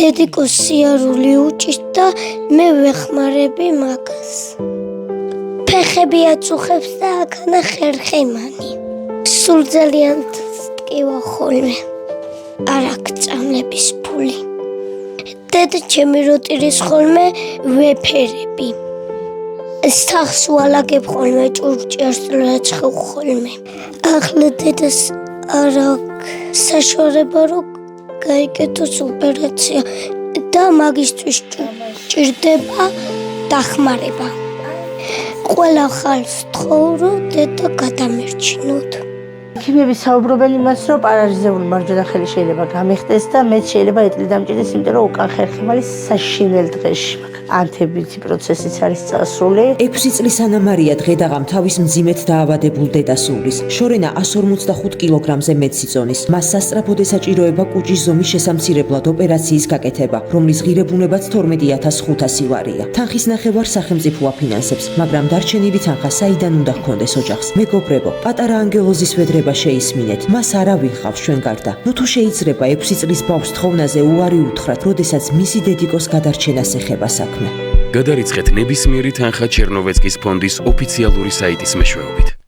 დედიკოს სიარული უჭირთ და მე ვეხმარები მაგას. ფეხები აწუხებს და აქანა ხერხემანი. სულ ძალიან ტკივა ხოლმე. არ აქვს წამლების ფული. დედა ჩემი როტირის ხოლმე ვეფერები. სახს ვალაგებ ხოლმე ჭურჭელს რაცხევ ხოლმე. ახლა დედას არ აქვს საშუალება რომ გაიკეთოს ოპერაცია და მაგისტრის ჭირდება დახმარება. ყველა ხალხს თხოვრო დედა გადამერჩინოთ. ექიმები საუბრობენ იმას, რომ პარალიზებული მარჯვენა ხელი შეიძლება გამიხდეს და მეც შეიძლება ეტლი დამჭირდეს, იმიტომ რომ უკან ხერხემალი საშინელ დღეში ანთებითი პროცესიც არის წასული. 6 წლის ანა მარია დღედაღამ თავის მძიმედ დაავადებულ დედას უვლის. შორენა 155 კილოგრამზე მეტს იწონის. მას სასწრაფოდ ესაჭიროება კუჭის ზომის შესამცირებლად ოპერაციის გაკეთება, რომლის ღირებულებაც 12500 ლარია. თანხის ნახევარ სახელმწიფო აფინანსებს, მაგრამ დარჩენილი თანხა საიდან უნდა ჰქონდეს ოჯახს? მეგობრებო, პატარა ანგელოზის ვედრება შეისმინეთ. მას არავინ ხავს ჩვენ გარდა. ნუ თუ შეიძლება 6 წლის ბავშვს თხოვნაზე უარი უთხრათ, როდესაც მისი დედიკოს გადარჩენას ეხება საქმე. გადარიცხეთ ნებისმიერი თანხა ჩერნოვეცკის ფონდის ოფიციალური საიტის მეშვეობით.